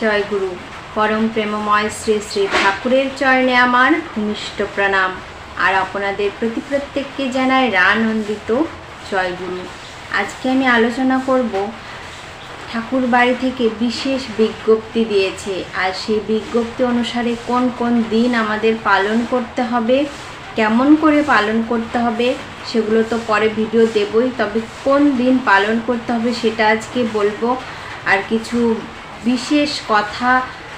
জয় গুরু। পরম প্রেমময় শ্রী শ্রী ঠাকুরের চরণে আমার ভূমিষ্ঠ প্রণাম। আর আপনাদের প্রতি প্রত্যেককে জানাই রানন্দিত জয় গুরু। আজকে আমি আলোচনা করব, ঠাকুর বাড়ি থেকে বিশেষ বিজ্ঞপ্তি দিয়েছে, আর সেই বিজ্ঞপ্তি অনুসারে কোন কোন দিন আমাদের পালন করতে হবে, কেমন করে পালন করতে হবে সেগুলো তো পরে ভিডিও দেবই, তবে কোন দিন পালন করতে হবে সেটা আজকে বলবো। আর কিছু বিশেষ কথা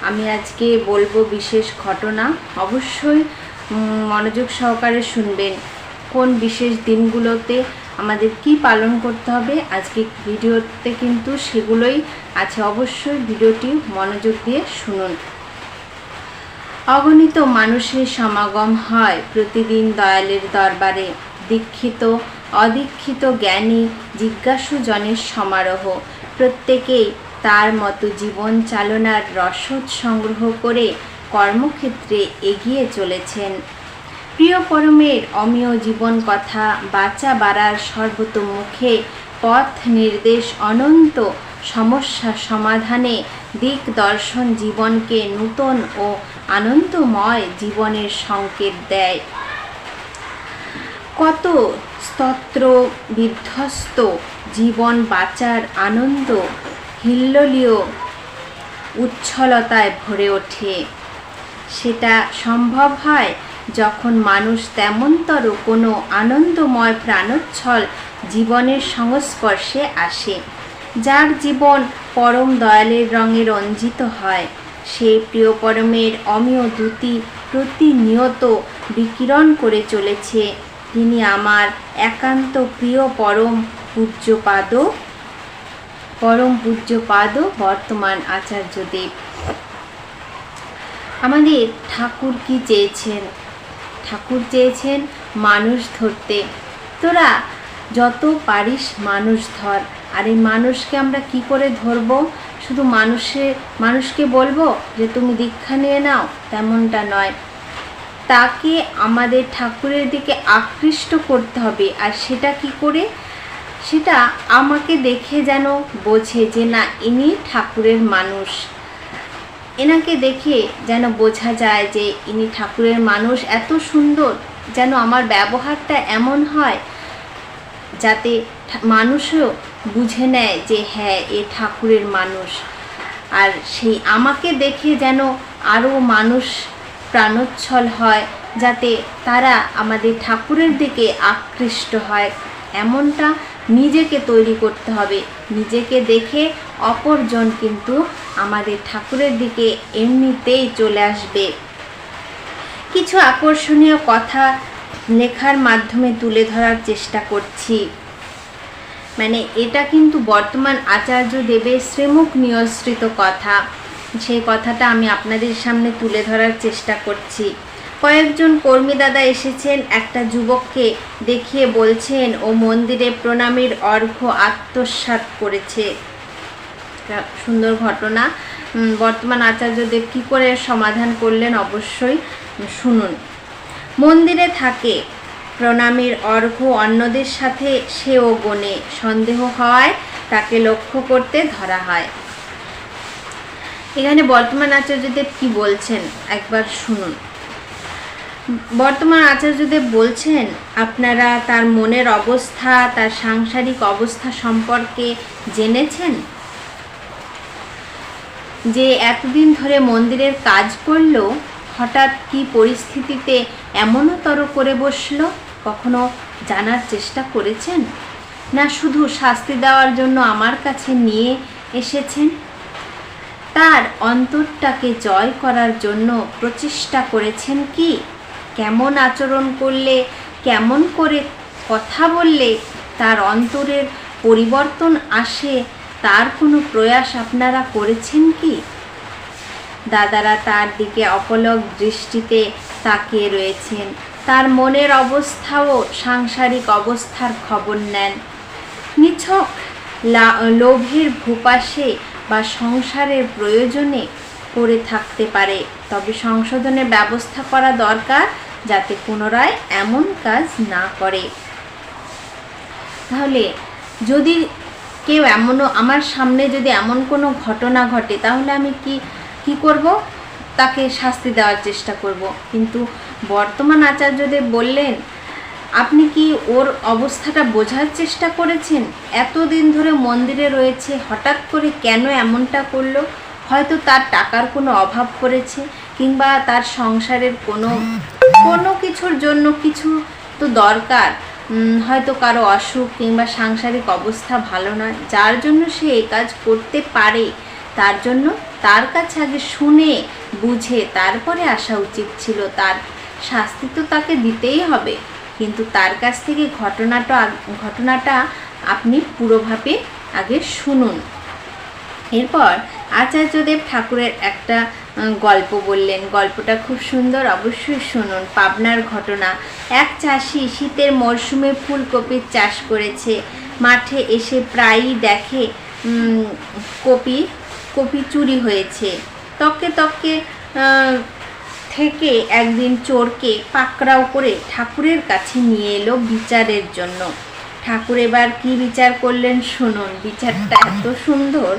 আমি আজকে বলবো, বিশেষ ঘটনা, অবশ্যই মনোযোগ সহকারে শুনবেন। কোন বিশেষ দিনগুলোতে আমাদের কি পালন করতে হবে আজকে ভিডিওতে কিন্তু সেগুলোই আছে, অবশ্যই ভিডিওটি মনোযোগ দিয়ে শুনুন। অগণিত মানুষের সমাগম হয় প্রতিদিন দয়ালের দরবারে, দীক্ষিত অদীক্ষিত জ্ঞানী জিজ্ঞাসু জনের সমারোহ। প্রত্যেকেই তার মতো জীবন চালনার রসদ সংগ্রহ করে কর্মক্ষেত্রে এগিয়ে চলেছেন। প্রিয় পরমের অমীয় জীবন কথা বাঁচা বাড়ার সর্বতোমুখে পথ নির্দেশ, অনন্ত সমস্যা সমাধানে দিক দর্শন, জীবনকে নূতন ও আনন্দময় জীবনের সংকেত দেয়। কত স্তোত্র বিধ্বস্ত জীবন বাঁচার আনন্দ হিল্লোলীয় উচ্ছলতায় ভরে ওঠে। সেটা সম্ভব হয় যখন মানুষ তেমনতর কোনো আনন্দময় প্রাণোচ্ছল জীবনের সংস্পর্শে আসে, যার জীবন পরম দয়ালের রঙে রঞ্জিত হয়। সেই প্রিয় পরমের অমীয় দ্যুতি প্রতিনিয়ত বিকিরণ করে চলেছে। তিনি আমার একান্ত প্রিয় পরম পূজ্যপাদ বর্তমান আচার্যদেব। আমাদের ঠাকুর কি চেয়েছেন? ঠাকুর চেয়েছেন মানুষ ধরতে। তোরা যত পারিস মানুষ ধর। আর এই মানুষকে আমরা কি করে ধরবো? শুধু মানুষকে বলবো যে তুমি দীক্ষা নিয়ে নাও, তেমনটা নয়। তাকে আমাদের ঠাকুরের দিকে আকৃষ্ট করতে হবে। আর সেটা কি করে? সেটা আমাকে দেখে যেন বোঝে যে না, ইনি ঠাকুরের মানুষ। এনাকে দেখে যেন বোঝা যায় যে ইনি ঠাকুরের মানুষ। এত সুন্দর যেন আমার ব্যবহারটা এমন হয় যাতে মানুষও বুঝে নেয় যে হ্যাঁ, এ ঠাকুরের মানুষ। আর সেই আমাকে দেখে যেন আরও মানুষ প্রাণোচ্ছল হয়, যাতে তারা আমাদের ঠাকুরের দিকে আকৃষ্ট হয়। এমনটা নিজেকে তৈরি করতে হবে। নিজেকে দেখে অপরজন কিন্তু আমাদের ঠাকুরের দিকে এমনিতেই চলে আসবে। কিছু আকর্ষণীয় কথা লেখার মাধ্যমে তুলে ধরার চেষ্টা করছি। মানে এটা কিন্তু বর্তমান আচার্য দেবের শ্রীমুখ নিঃসৃত কথা। সেই কথাটা আমি আপনাদের সামনে তুলে ধরার চেষ্টা করছি। কয়েকজন কর্মী দাদা এসেছেন, একটা যুবককে দেখিয়ে বলছেন ও মন্দিরে প্রণামীর অর্ঘ্য আত্মসাৎ করেছে। সুন্দর ঘটনা। বর্তমান আচার্যদেব কী করে সমাধান করলেন অবশ্যই শুনুন। মন্দিরে থাকে, প্রণামীর অর্ঘ্য অন্যদের সাথে সেও গণে, সন্দেহ হওয়ায় তাকে লক্ষ্য করতে ধরা হয়। এখানে বর্তমান আচার্যদেব কি বলছেন একবার শুনুন। বর্তমান আচার্যদেব বলছেন, আপনারা তার মনের অবস্থা, তার সাংসারিক অবস্থা সম্পর্কে জেনেছেন? যে এতদিন ধরে মন্দিরের কাজ করলো, হঠাৎ কি পরিস্থিতিতে এমনতর করে বসলো, কখনো জানার চেষ্টা করেছেন? না শুধু শাস্তি দেওয়ার জন্য আমার কাছে নিয়ে এসেছেন? তার অন্তরটাকে জয় করার জন্য প্রচেষ্টা করেছেন কি? কেমন আচরণ করলে, কেমন করে কথা বললে তার অন্তরের পরিবর্তন আসে, তার কোনো প্রয়াস আপনারা করেছেন কি? দাদারা তার দিকে অপলক দৃষ্টিতে তাকিয়ে রয়েছেন। তার মনের অবস্থা ও সাংসারিক অবস্থার খবর নেন। নিছক লোভের ভূপাশে বা সংসারের প্রয়োজনে পড়ে থাকতে পারে, তবে সংশোধনের ব্যবস্থা করা দরকার যাতে পুনরায় এমন কাজ না করে। তাহলে যদি কেউ এমনও আমার সামনে যদি এমন কোনো ঘটনা ঘটে তাহলে আমি কি করব, তাকে শাস্তি দেওয়ার চেষ্টা করব। কিন্তু বর্তমান আচার্যদেব বললেন, আপনি কি ওর অবস্থাটা বোঝার চেষ্টা করেছেন? এতদিন ধরে মন্দিরে রয়েছে, হঠাৎ করে কেন এমনটা করলো? হয়তো তার টাকার কোনো অভাব পড়েছে, কিংবা তার সংসারের কোনো কিছুর জন্য কিছু তো দরকার, হয়তো কারো অসুখ কিংবা সাংসারিক অবস্থা ভালো নয়, যার জন্য সে এই কাজ করতে পারে। তার জন্য তার কাছে আগে শুনে বুঝে তারপরে আসা উচিত ছিল। তার শাস্তি তো তাকে দিতেই হবে, কিন্তু তার কাছ থেকে ঘটনাটা আপনি পুরোভাবে আগে শুনুন। এরপর আচার্যদেব ঠাকুরের একটা গল্প বললেন। গল্পটা খুব সুন্দর, অবশ্যই শুনুন। পাবনার ঘটনা। এক চাষি শীতের মরশুমে ফুলকপির চাষ করেছে। মাঠে এসে প্রায়ই দেখে কপি চুরি হয়েছে। তককে থেকে একদিন চোরকে পাকড়াও করে ঠাকুরের কাছে নিয়ে এলো বিচারের জন্য। ঠাকুর এবার কি বিচার করলেন শুনুন। বিচারটা এত সুন্দর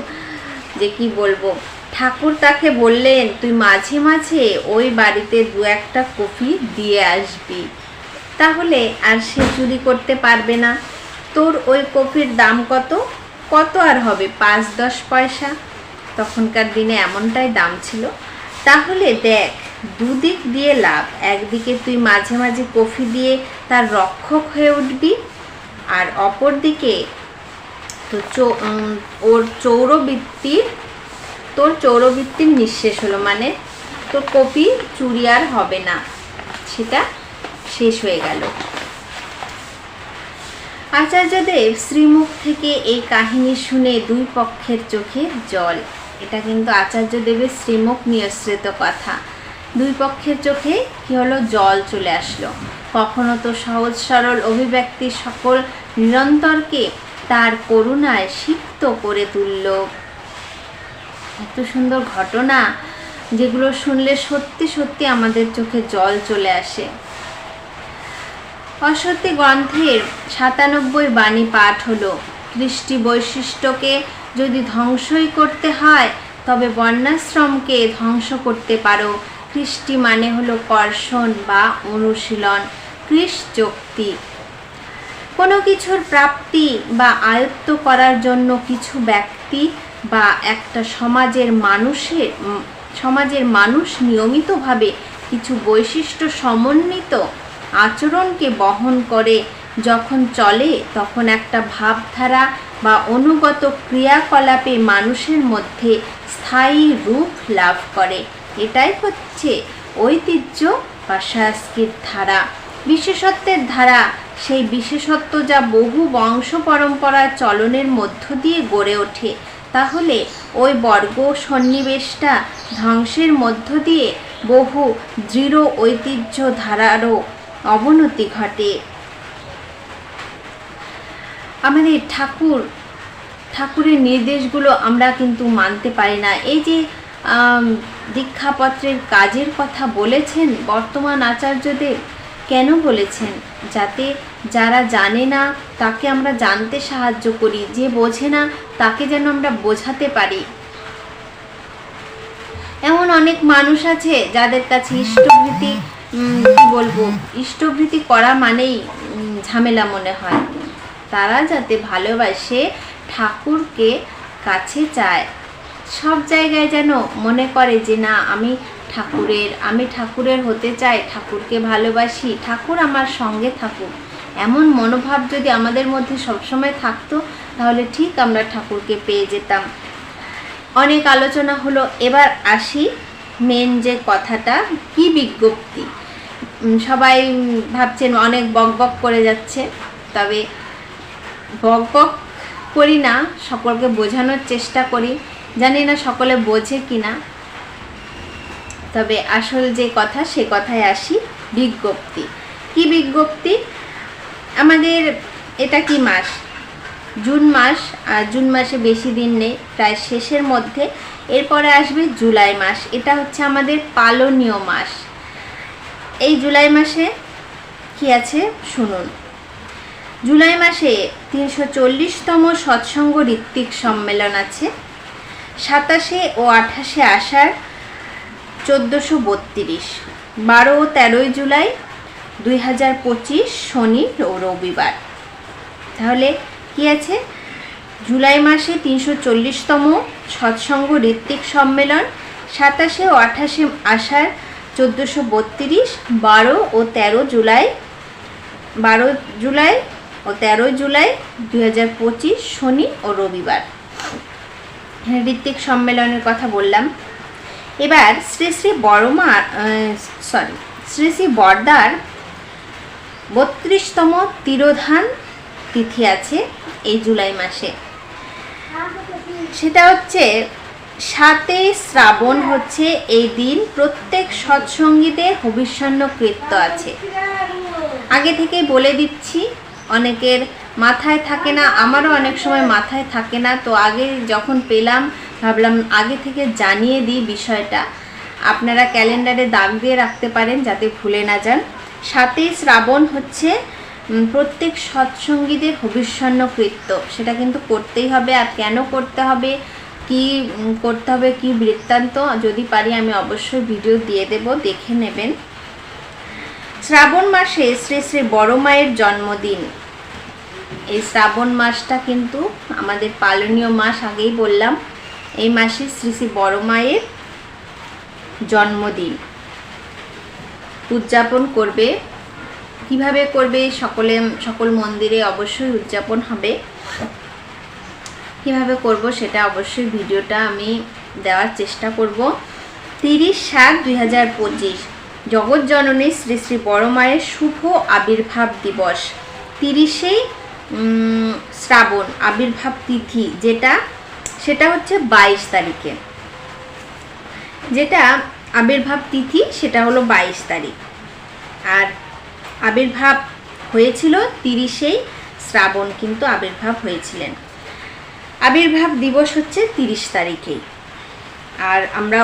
যে কি বলবো। ঠাকুর তাকে বললেন, তুই মাঝে মাঝে ওই বাড়িতে 2-1টা কপি দিয়ে আসবি, তাহলে আর সে চুরি করতে পারবে না। তোর ওই কপির দাম কত আর হবে? 5-10 পয়সা। তখনকার দিনে এমনটাই দাম ছিল। তাহলে দেখ, দুদিক দিয়ে লাভ। একদিকে তুই মাঝে মাঝে কফি দিয়ে তার রক্ষক হয়ে উঠবি, আর অপর দিকে তো ওর চৌরবৃত্তির নিঃশেষ হলো, মানে তোর কপি চুরি আর হবে না, সেটা শেষ হয়ে গেল। আচার্যদেব শ্রীমুখ থেকে এই কাহিনী শুনে দুই পক্ষের চোখে জল। এটা কিন্তু আচার্যদেবের শ্রীমুখ নিঃসৃত কথা। দুই পক্ষের চোখে কি হলো? জল চলে আসলো। কখনো তো সহজ সরল অভিব্যক্তি সকল নিরন্তরকে তার করুণায় সিক্ত করে তুলল। এত সুন্দর ঘটনা, যেগুলো শুনলে সত্যি সত্যি আমাদের চোখে জল চলে আসে। অসত্যি গ্রন্থের 97 বাণী পাঠ হলো। কৃষ্টি বৈশিষ্ট্যকে যদি ধ্বংসই করতে হয়, তবে বর্ণাশ্রমকে ধ্বংস করতে পারো। কৃষ্টি মানে হলো কর্ষণ বা অনুশীলন, কৃষ্যোক্তি। কোনো কিছুর প্রাপ্তি বা আয়ত্ত করার জন্য কিছু ব্যক্তি বা একটা সমাজের মানুষ নিয়মিতভাবে কিছু বৈশিষ্ট্য সমন্বিত আচরণকে বহন করে যখন চলে, তখন একটা ভাবধারা বা অনুগত ক্রিয়াকলাপে মানুষের মধ্যে স্থায়ী রূপ লাভ করে। এটাই হচ্ছে ঐতিহ্য বা সংস্কৃত ধারা, বিশেষত্বের ধারা। সেই বিশেষত্ব যা বহু বংশ পরম্পরা চলনের মধ্য দিয়ে গড়ে ওঠে। তাহলে ওই বর্গ সন্নিবেশটা ধ্বংসের মধ্য দিয়ে বহু দৃঢ় ঐতিহ্য ধারারও অবনতি ঘটে। আমাদের ঠাকুরের নির্দেশগুলো আমরা কিন্তু মানতে পারি না। এই যে দীক্ষাপত্রের কাজের কথা বলেছেন বর্তমান আচার্যদেব, কেন বলেছেন? যাতে যারা জানে না তাকে আমরা জানতে সাহায্য করি, যে বোঝে না তাকে যেন আমরা বোঝাতে পারি। এমন অনেক মানুষ আছে যাদের কাছে ইষ্টভৃতি করা মানেই ঝামেলা মনে হয়। তারা যাতে ভালোবাসে, ঠাকুরকে কাছে চায়, সব জায়গায় যেন মনে করে যে না, আমি ঠাকুরের হতে চাই, ঠাকুরকে ভালোবাসি, ঠাকুর আমার সঙ্গে থাকুক। এমন মনোভাব যদি আমাদের মধ্যে সবসময় থাকতো, তাহলে ঠিক আমরা ঠাকুরকে পেয়ে যেতাম। অনেক আলোচনা হলো, এবার আসি মেন যে কথাটা, কি বিজ্ঞপ্তি। সবাই ভাবছেন অনেক বকবক করে যাচ্ছে, তবে বকবক করি না, সকলকে বোঝানোর চেষ্টা করি। জানি না সকলে বোঝে কিনা, তবে আসল যে কথা সে কথায় আসি। বিজ্ঞপ্তি। কি বিজ্ঞপ্তি? আমাদের এটা কি মাস? জুন মাস। আর জুন মাসে বেশি দিন নেই, প্রায় শেষের মধ্যে। এরপরে আসবে জুলাই মাস। এটা হচ্ছে আমাদের পালনীয় মাস। এই জুলাই মাসে কি আছে শুনুন। জুলাই মাসে 340তম সৎসঙ্গ ঋত্বিক সম্মেলন আছে। 27 ও 28 আষাঢ় 1432, 12 ও 13 জুলাই 2025 শনি ও রবিবার। তাহলে কি আছে? জুলাই মাসে 340তম সৎসঙ্গ ঋত্বিক সম্মেলন, 27 ও 28 আষাঢ় 1432, 12 ও 13 জুলাই 2025 শনি ও রবিবার। ঋত্বিক সম্মেলনের কথা বললাম। এবার শ্রী শ্রী বরদার 32তম তিরোধান তিথি আছে এই জুলাই মাসে। সেটা হচ্ছে 7 শ্রাবণ হচ্ছে এই দিন। প্রত্যেক সৎসঙ্গীদের হবিষ্যান্ন কৃত্য আছে। আগে থেকেই বলে দিচ্ছি, অনেকের মাথায় থাকে না, আমারও অনেক সময় মাথায় থাকে না। তো আগে যখন পেলাম ভাবলাম আগে থেকে জানিয়ে দিই বিষয়টা। আপনারা ক্যালেন্ডারে দাগ দিয়ে রাখতে পারেন যাতে ভুলে না যান। 7 শ্রাবণ হচ্ছে প্রত্যেক সৎসঙ্গীদের হবিষ্যান্ন কৃত্য। সেটা কিন্তু করতেই হবে। আর কেন করতে হবে, কি করতে হবে, কি বৃত্তান্ত, যদি পারি আমি অবশ্যই ভিডিও দিয়ে দেব, দেখে নেবেন। শ্রাবণ মাসে শ্রী শ্রী বড় মায়ের জন্মদিন। এই শ্রাবণ মাসটা কিন্তু আমাদের পালনীয় মাস, আগেই বললাম। এই মাসে শ্রী শ্রী বড় মায়ের জন্মদিন উদযাপন করবে। কিভাবে করবে? সকল মন্দিরে অবশ্যই উদযাপন হবে। কিভাবে করব সেটা অবশ্যই ভিডিওটা আমি দেওয়ার চেষ্টা করব। 30/7/2025 জগৎজননী শ্রী শ্রী বড় মায়ের শুভ আবির্ভাব দিবস। 30 শ্রাবণ আবির্ভাব তিথি সেটা হচ্ছে 22 তারিখে। যেটা আবির্ভাব তিথি সেটা হলো 22 তারিখ। আর আবির্ভাব হয়েছিল 30 শ্রাবণ, কিন্তু আবির্ভাব হয়েছিলেন। আবির্ভাব দিবস হচ্ছে 30 তারিখেই। আর আমরা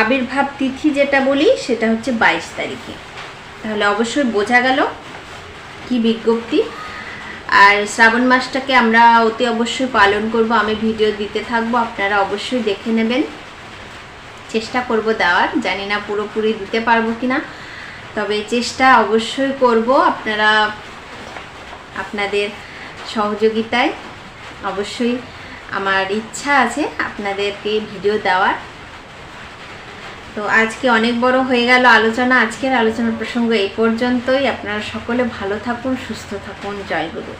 আবির্ভাব তিথি যেটা বলি সেটা হচ্ছে 22 তারিখে। তাহলে অবশ্যই বোঝা গেল কি বিজ্ঞপ্তি। আর শ্রাবণ মাসটাকে আমরা অতি অবশ্যই পালন করব। আমি ভিডিও দিতে থাকবো, আপনারা অবশ্যই দেখে নেবেন। চেষ্টা করব দেওয়ার, জানি না পুরোপুরি দিতে পারবো কিনা, তবে চেষ্টা অবশ্যই করব। আপনাদের সহযোগিতায় অবশ্যই আমার ইচ্ছা আছে আপনাদেরকে ভিডিও দেওয়ার। তো আজকে অনেক বড় হয়ে গেল আলোচনা। আজকের আলোচনার প্রসঙ্গ এই পর্যন্তই। আপনারা সকলে ভালো থাকুন, সুস্থ থাকুন। জয় গুরু।